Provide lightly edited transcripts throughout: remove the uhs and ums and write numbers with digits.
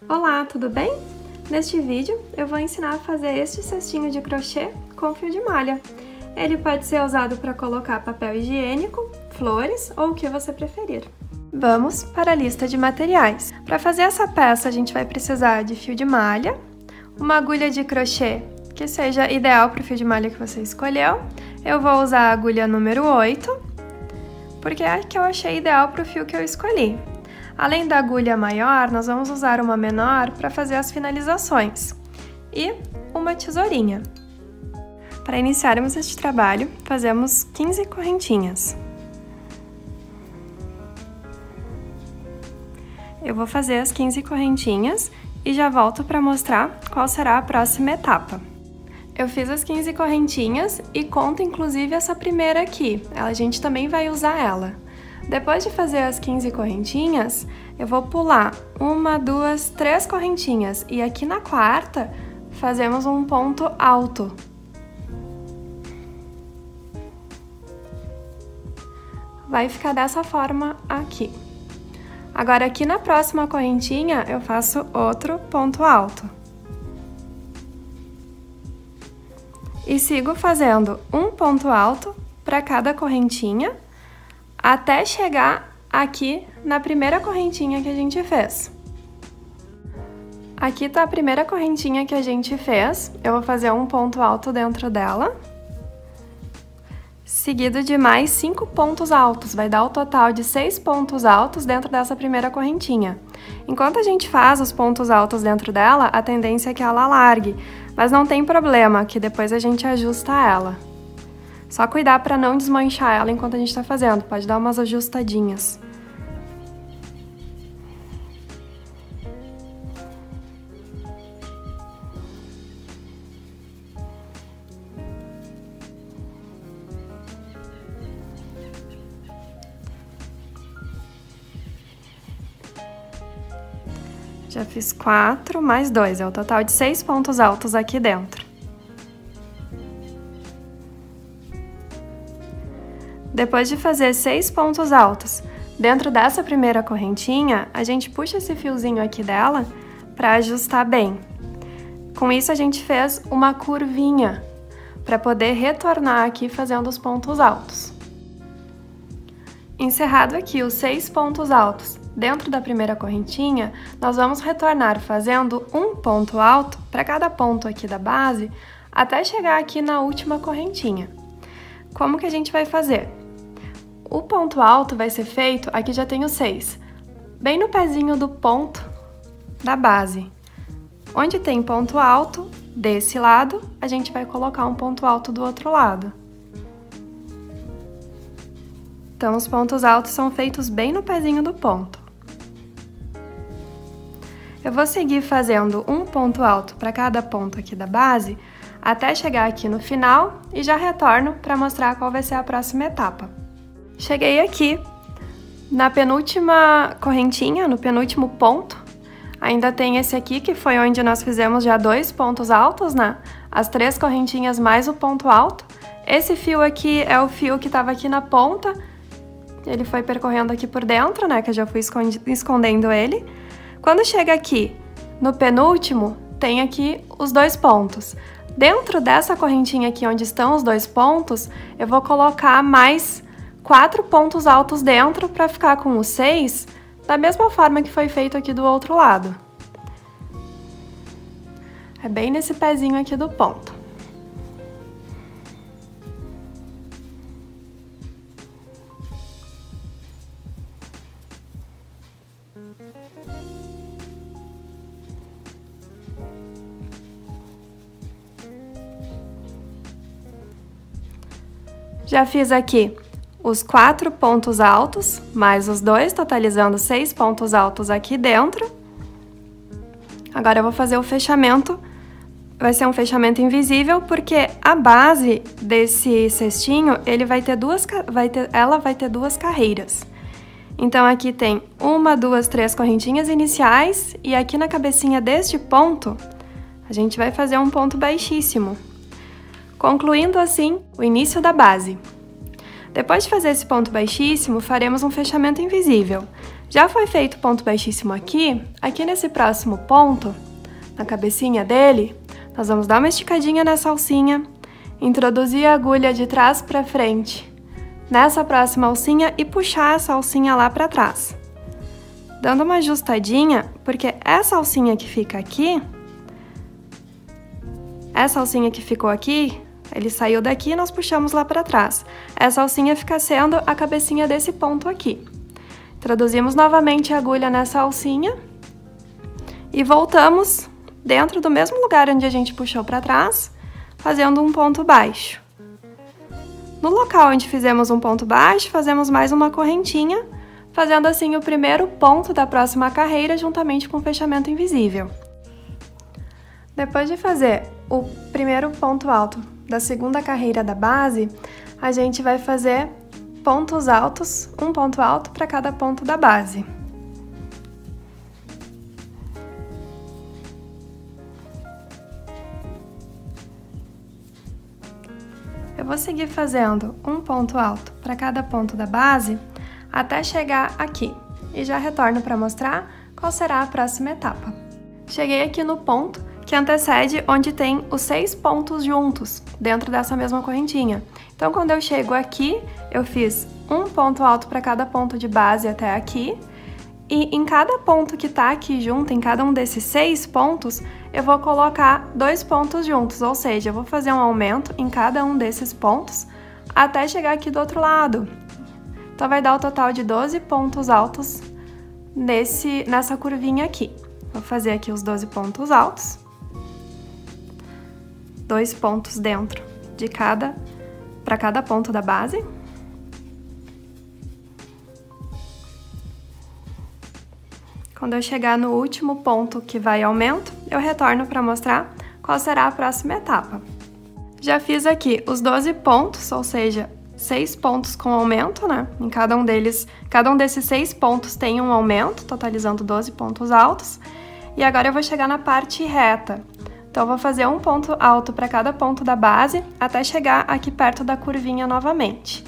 Olá, tudo bem? Neste vídeo eu vou ensinar a fazer este cestinho de crochê com fio de malha. Ele pode ser usado para colocar papel higiênico, flores ou o que você preferir. Vamos para a lista de materiais. Para fazer essa peça a gente vai precisar de fio de malha, uma agulha de crochê que seja ideal para o fio de malha que você escolheu. Eu vou usar a agulha número 8, porque é a que eu achei ideal para o fio que eu escolhi. Além da agulha maior, nós vamos usar uma menor para fazer as finalizações e uma tesourinha. Para iniciarmos este trabalho, fazemos 15 correntinhas. Eu vou fazer as 15 correntinhas e já volto para mostrar qual será a próxima etapa. Eu fiz as 15 correntinhas e conto inclusive essa primeira aqui, a gente também vai usar ela. Depois de fazer as 15 correntinhas, eu vou pular 1, 2, 3 correntinhas e aqui na quarta fazemos um ponto alto. Vai ficar dessa forma aqui. Agora aqui na próxima correntinha eu faço outro ponto alto. E sigo fazendo um ponto alto para cada correntinha, até chegar aqui na primeira correntinha que a gente fez. Aqui tá a primeira correntinha que a gente fez, eu vou fazer um ponto alto dentro dela, seguido de mais 5 pontos altos, vai dar o total de 6 pontos altos dentro dessa primeira correntinha. Enquanto a gente faz os pontos altos dentro dela, a tendência é que ela largue, mas não tem problema, que depois a gente ajusta ela. Só cuidar para não desmanchar ela enquanto a gente está fazendo, pode dar umas ajustadinhas. Já fiz 4 mais 2, é o total de 6 pontos altos aqui dentro. Depois de fazer 6 pontos altos dentro dessa primeira correntinha, a gente puxa esse fiozinho aqui dela para ajustar bem. Com isso a gente fez uma curvinha para poder retornar aqui fazendo os pontos altos. Encerrado aqui os 6 pontos altos dentro da primeira correntinha, nós vamos retornar fazendo um ponto alto para cada ponto aqui da base até chegar aqui na última correntinha. Como que a gente vai fazer? O ponto alto vai ser feito, aqui já tem o 6, bem no pezinho do ponto da base. Onde tem ponto alto, desse lado, a gente vai colocar um ponto alto do outro lado. Então, os pontos altos são feitos bem no pezinho do ponto. Eu vou seguir fazendo um ponto alto para cada ponto aqui da base, até chegar aqui no final e já retorno para mostrar qual vai ser a próxima etapa. Cheguei aqui na penúltima correntinha, no penúltimo ponto. Ainda tem esse aqui, que foi onde nós fizemos já 2 pontos altos, né? As 3 correntinhas mais o ponto alto. Esse fio aqui é o fio que estava aqui na ponta. Ele foi percorrendo aqui por dentro, né? Que eu já fui escondendo ele. Quando chega aqui no penúltimo, tem aqui os 2 pontos. Dentro dessa correntinha aqui onde estão os 2 pontos, eu vou colocar mais 4 pontos altos dentro para ficar com os 6, da mesma forma que foi feito aqui do outro lado. É bem nesse pezinho aqui do ponto. Já fiz aqui os 4 pontos altos, mais os 2, totalizando 6 pontos altos aqui dentro. Agora eu vou fazer o fechamento, vai ser um fechamento invisível, porque a base desse cestinho, ela vai ter duas carreiras. Então aqui tem 1, 2, 3 correntinhas iniciais, e aqui na cabecinha deste ponto, a gente vai fazer um ponto baixíssimo, concluindo assim o início da base. Depois de fazer esse ponto baixíssimo, faremos um fechamento invisível. Já foi feito ponto baixíssimo aqui nesse próximo ponto, na cabecinha dele, nós vamos dar uma esticadinha nessa alcinha, introduzir a agulha de trás para frente nessa próxima alcinha e puxar essa alcinha lá para trás. Dando uma ajustadinha, porque essa alcinha que fica aqui, essa alcinha que ficou aqui, ele saiu daqui e nós puxamos lá para trás. Essa alcinha fica sendo a cabecinha desse ponto aqui. Introduzimos novamente a agulha nessa alcinha e voltamos dentro do mesmo lugar onde a gente puxou para trás, fazendo um ponto baixo. No local onde fizemos um ponto baixo, fazemos mais uma correntinha, fazendo assim o primeiro ponto da próxima carreira juntamente com o fechamento invisível. Depois de fazer o primeiro ponto alto da segunda carreira da base, a gente vai fazer pontos altos, um ponto alto para cada ponto da base. Eu vou seguir fazendo um ponto alto para cada ponto da base até chegar aqui e já retorno para mostrar qual será a próxima etapa. Cheguei aqui no ponto que antecede onde tem os 6 pontos juntos dentro dessa mesma correntinha. Então, quando eu chego aqui, eu fiz um ponto alto para cada ponto de base até aqui, e em cada ponto que tá aqui junto, em cada um desses 6 pontos, eu vou colocar 2 pontos juntos, ou seja, eu vou fazer um aumento em cada um desses pontos até chegar aqui do outro lado. Então, vai dar o total de 12 pontos altos nessa curvinha aqui. Vou fazer aqui os 12 pontos altos. 2 pontos dentro de para cada ponto da base. Quando eu chegar no último ponto que vai aumento, eu retorno para mostrar qual será a próxima etapa. Já fiz aqui os 12 pontos, ou seja, 6 pontos com aumento, né? Em cada um desses 6 pontos tem um aumento, totalizando 12 pontos altos. E agora eu vou chegar na parte reta. Então, eu vou fazer um ponto alto para cada ponto da base, até chegar aqui perto da curvinha novamente.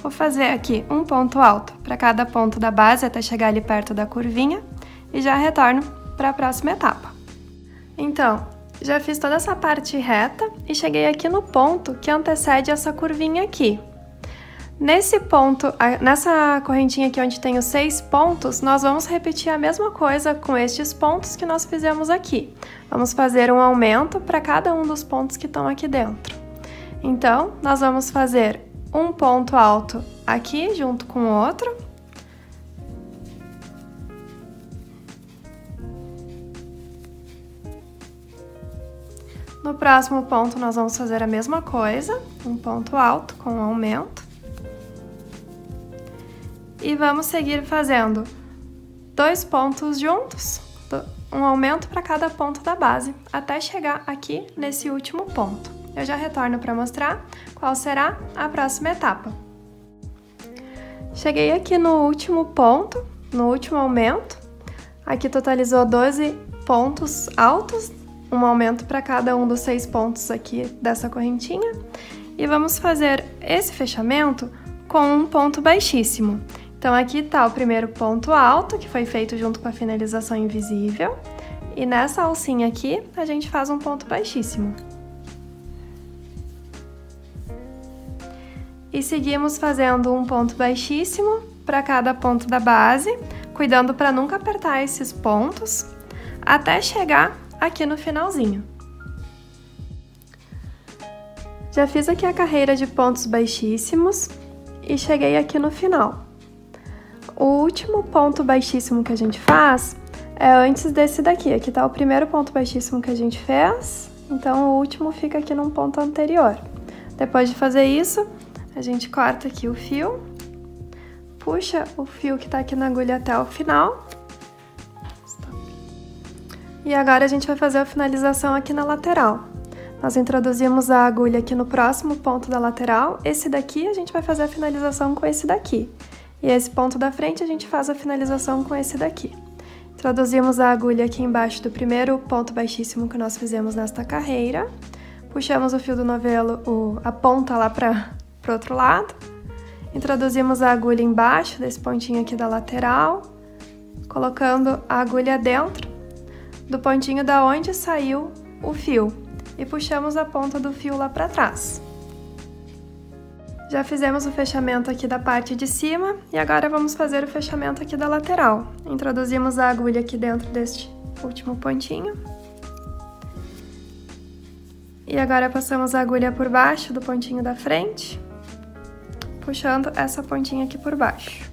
Vou fazer aqui um ponto alto para cada ponto da base, até chegar ali perto da curvinha, e já retorno para a próxima etapa. Então, já fiz toda essa parte reta e cheguei aqui no ponto que antecede essa curvinha aqui. Nesse ponto, nessa correntinha aqui onde tem os 6 pontos, nós vamos repetir a mesma coisa com estes pontos que nós fizemos aqui. Vamos fazer um aumento para cada um dos pontos que estão aqui dentro. Então, nós vamos fazer um ponto alto aqui junto com o outro. No próximo ponto, nós vamos fazer a mesma coisa, um ponto alto com um aumento. E vamos seguir fazendo 2 pontos juntos, um aumento para cada ponto da base, até chegar aqui nesse último ponto. Eu já retorno para mostrar qual será a próxima etapa. Cheguei aqui no último ponto, no último aumento. Aqui totalizou 12 pontos altos, um aumento para cada um dos 6 pontos aqui dessa correntinha. E vamos fazer esse fechamento com um ponto baixíssimo. Então, aqui está o primeiro ponto alto, que foi feito junto com a finalização invisível. E nessa alcinha aqui, a gente faz um ponto baixíssimo. E seguimos fazendo um ponto baixíssimo para cada ponto da base, cuidando para nunca apertar esses pontos, até chegar aqui no finalzinho. Já fiz aqui a carreira de pontos baixíssimos e cheguei aqui no final. O último ponto baixíssimo que a gente faz é antes desse daqui. Aqui tá o primeiro ponto baixíssimo que a gente fez, então o último fica aqui num ponto anterior. Depois de fazer isso, a gente corta aqui o fio, puxa o fio que tá aqui na agulha até o final. E agora a gente vai fazer a finalização aqui na lateral. Nós introduzimos a agulha aqui no próximo ponto da lateral. Esse daqui a gente vai fazer a finalização com esse daqui. E esse ponto da frente a gente faz a finalização com esse daqui. Introduzimos a agulha aqui embaixo do primeiro ponto baixíssimo que nós fizemos nesta carreira. Puxamos o fio do novelo, a ponta lá para o outro lado. Introduzimos a agulha embaixo desse pontinho aqui da lateral, colocando a agulha dentro do pontinho da onde saiu o fio e puxamos a ponta do fio lá para trás. Já fizemos o fechamento aqui da parte de cima e agora vamos fazer o fechamento aqui da lateral. Introduzimos a agulha aqui dentro deste último pontinho. E agora passamos a agulha por baixo do pontinho da frente, puxando essa pontinha aqui por baixo.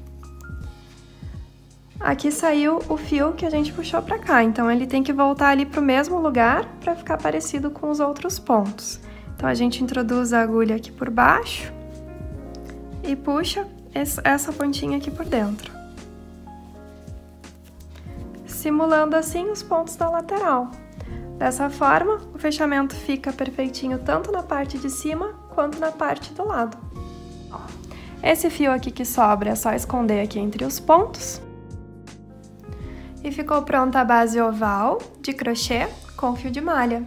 Aqui saiu o fio que a gente puxou pra cá, então ele tem que voltar ali pro mesmo lugar para ficar parecido com os outros pontos. Então a gente introduz a agulha aqui por baixo e puxa essa pontinha aqui por dentro, simulando assim os pontos da lateral. Dessa forma, o fechamento fica perfeitinho tanto na parte de cima quanto na parte do lado. Esse fio aqui que sobra é só esconder aqui entre os pontos. E ficou pronta a base oval de crochê com fio de malha.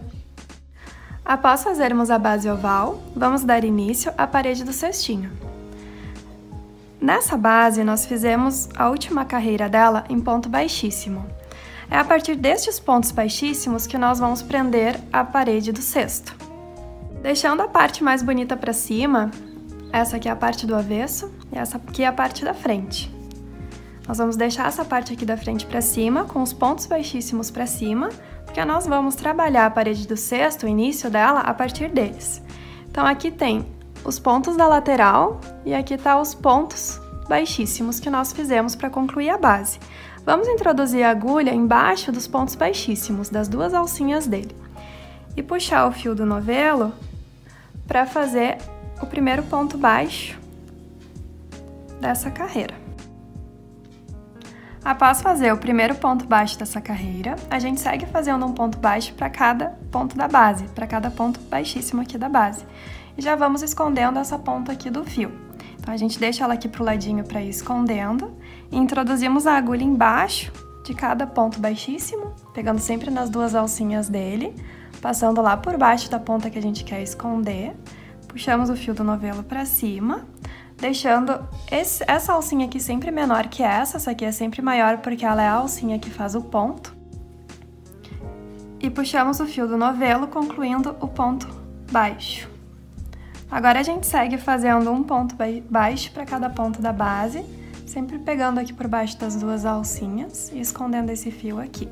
Após fazermos a base oval, vamos dar início à parede do cestinho. Nessa base, nós fizemos a última carreira dela em ponto baixíssimo. É a partir destes pontos baixíssimos que nós vamos prender a parede do cesto. Deixando a parte mais bonita para cima, essa aqui é a parte do avesso e essa aqui é a parte da frente. Nós vamos deixar essa parte aqui da frente para cima, com os pontos baixíssimos para cima, porque nós vamos trabalhar a parede do cesto, o início dela, a partir deles. Então aqui tem os pontos da lateral e aqui tá os pontos baixíssimos que nós fizemos para concluir a base. Vamos introduzir a agulha embaixo dos pontos baixíssimos, das duas alcinhas dele, e puxar o fio do novelo para fazer o primeiro ponto baixo dessa carreira. Após fazer o primeiro ponto baixo dessa carreira, a gente segue fazendo um ponto baixo para cada ponto da base, para cada ponto baixíssimo aqui da base. E já vamos escondendo essa ponta aqui do fio. Então, a gente deixa ela aqui pro ladinho para ir escondendo e introduzimos a agulha embaixo de cada ponto baixíssimo, pegando sempre nas duas alcinhas dele, passando lá por baixo da ponta que a gente quer esconder, puxamos o fio do novelo para cima, deixando essa alcinha aqui sempre menor que essa aqui é sempre maior porque ela é a alcinha que faz o ponto, e puxamos o fio do novelo concluindo o ponto baixo. Agora a gente segue fazendo um ponto baixo para cada ponto da base, sempre pegando aqui por baixo das duas alcinhas e escondendo esse fio aqui.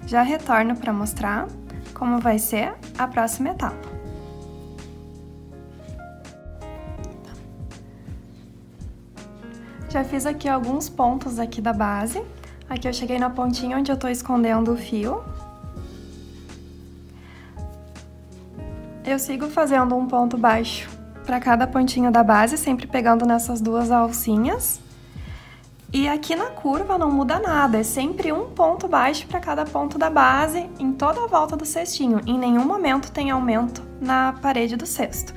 Já retorno para mostrar como vai ser a próxima etapa. Já fiz aqui alguns pontos aqui da base. Aqui eu cheguei na pontinha onde eu tô escondendo o fio. Eu sigo fazendo um ponto baixo para cada pontinho da base, sempre pegando nessas duas alcinhas. E aqui na curva não muda nada, é sempre um ponto baixo para cada ponto da base em toda a volta do cestinho. Em nenhum momento tem aumento na parede do cesto.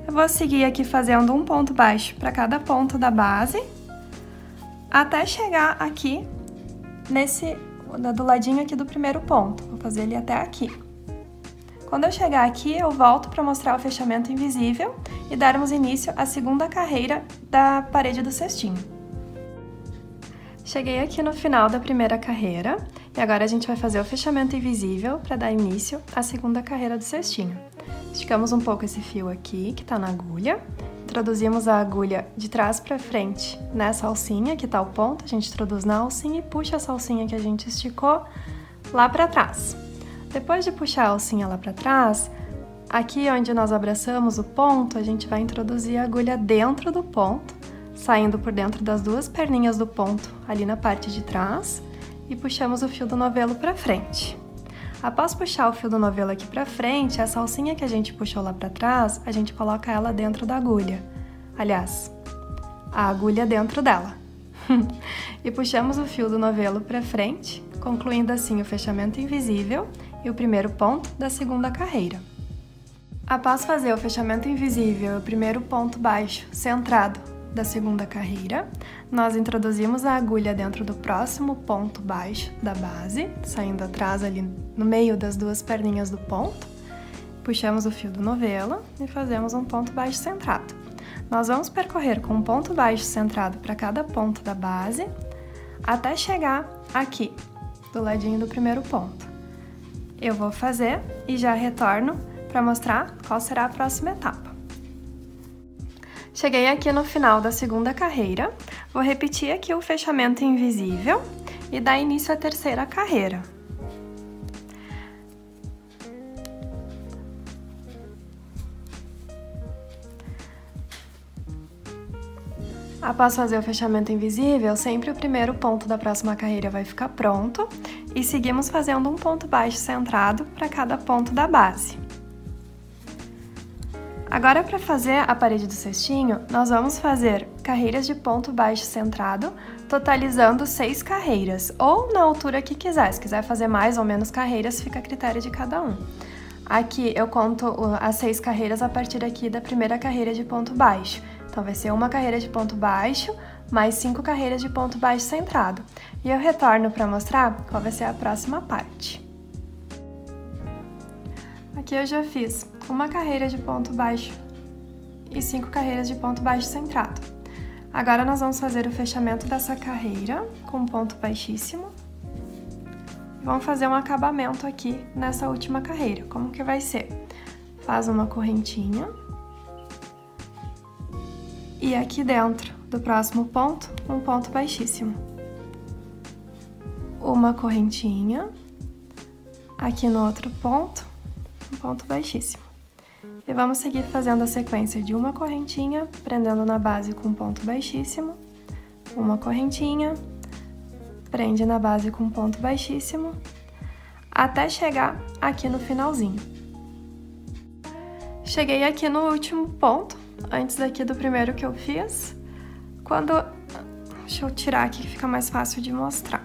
Eu vou seguir aqui fazendo um ponto baixo para cada ponto da base, até chegar aqui do ladinho aqui do primeiro ponto. Vou fazer ele até aqui. Quando eu chegar aqui, eu volto para mostrar o fechamento invisível e darmos início à segunda carreira da parede do cestinho. Cheguei aqui no final da primeira carreira e agora a gente vai fazer o fechamento invisível para dar início à segunda carreira do cestinho. Esticamos um pouco esse fio aqui, que está na agulha, introduzimos a agulha de trás para frente nessa alcinha, que está o ponto, a gente introduz na alcinha e puxa essa alcinha que a gente esticou lá para trás. Depois de puxar a alcinha lá para trás, aqui onde nós abraçamos o ponto, a gente vai introduzir a agulha dentro do ponto, saindo por dentro das duas perninhas do ponto ali na parte de trás e puxamos o fio do novelo para frente. Após puxar o fio do novelo aqui para frente, essa alcinha que a gente puxou lá para trás, a gente coloca ela dentro da agulha. Aliás, a agulha dentro dela. E puxamos o fio do novelo para frente, concluindo assim o fechamento invisível e o primeiro ponto da segunda carreira. Após fazer o fechamento invisível e o primeiro ponto baixo centrado da segunda carreira, nós introduzimos a agulha dentro do próximo ponto baixo da base, saindo atrás ali no meio das duas perninhas do ponto, puxamos o fio do novelo e fazemos um ponto baixo centrado. Nós vamos percorrer com um ponto baixo centrado para cada ponto da base, até chegar aqui, do ladinho do primeiro ponto. Eu vou fazer e já retorno para mostrar qual será a próxima etapa. Cheguei aqui no final da segunda carreira, vou repetir aqui o fechamento invisível e dar início à terceira carreira. Após fazer o fechamento invisível, sempre o primeiro ponto da próxima carreira vai ficar pronto e seguimos fazendo um ponto baixo centrado para cada ponto da base. Agora, para fazer a parede do cestinho, nós vamos fazer carreiras de ponto baixo centrado, totalizando 6 carreiras, ou na altura que quiser. Se quiser fazer mais ou menos carreiras, fica a critério de cada um. Aqui eu conto as 6 carreiras a partir aqui da primeira carreira de ponto baixo. Então, vai ser uma carreira de ponto baixo, mais 5 carreiras de ponto baixo centrado. E eu retorno para mostrar qual vai ser a próxima parte. Aqui eu já fiz uma carreira de ponto baixo e 5 carreiras de ponto baixo centrado. Agora, nós vamos fazer o fechamento dessa carreira com ponto baixíssimo. Vamos fazer um acabamento aqui nessa última carreira. Como que vai ser? Faz uma correntinha. E aqui dentro do próximo ponto, um ponto baixíssimo. Uma correntinha. Aqui no outro ponto, um ponto baixíssimo. E vamos seguir fazendo a sequência de uma correntinha, prendendo na base com um ponto baixíssimo. Uma correntinha, prende na base com um ponto baixíssimo, até chegar aqui no finalzinho. Cheguei aqui no último ponto, antes daqui do primeiro que eu fiz, deixa eu tirar aqui que fica mais fácil de mostrar.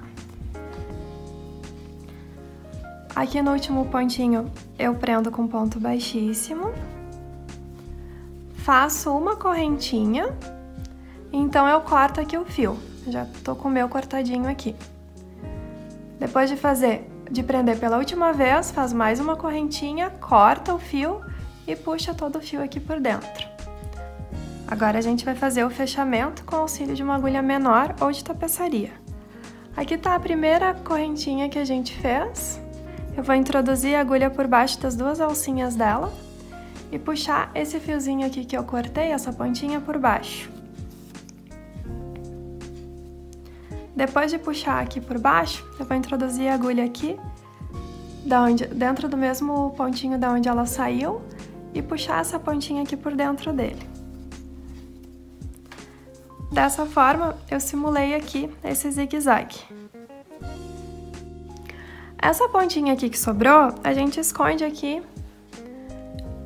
Aqui no último pontinho eu prendo com ponto baixíssimo, faço uma correntinha, então eu corto aqui o fio, já tô com o meu cortadinho aqui. Depois de prender pela última vez, faz mais uma correntinha, corta o fio e puxa todo o fio aqui por dentro. Agora a gente vai fazer o fechamento com auxílio de uma agulha menor ou de tapeçaria. Aqui tá a primeira correntinha que a gente fez. Eu vou introduzir a agulha por baixo das duas alcinhas dela e puxar esse fiozinho aqui que eu cortei, essa pontinha por baixo. Depois de puxar aqui por baixo, eu vou introduzir a agulha aqui, dentro do mesmo pontinho da onde ela saiu, e puxar essa pontinha aqui por dentro dele. Dessa forma, eu simulei aqui esse zigue-zague. Essa pontinha aqui que sobrou, a gente esconde aqui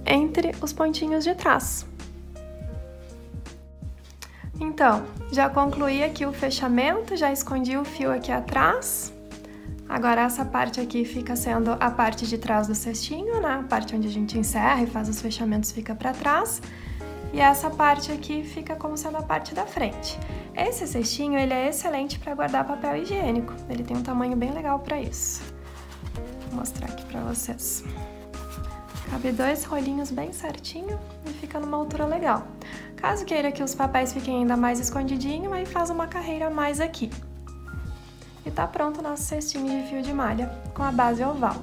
entre os pontinhos de trás. Então, já concluí aqui o fechamento, já escondi o fio aqui atrás. Agora essa parte aqui fica sendo a parte de trás do cestinho, né? A parte onde a gente encerra e faz os fechamentos fica para trás. E essa parte aqui fica como sendo a parte da frente. Esse cestinho, ele é excelente para guardar papel higiênico. Ele tem um tamanho bem legal para isso. Vou mostrar aqui para vocês. Cabe 2 rolinhos bem certinho e fica numa altura legal. Caso queira que os papéis fiquem ainda mais escondidinho, aí faz uma carreira a mais aqui. E tá pronto o nosso cestinho de fio de malha com a base oval.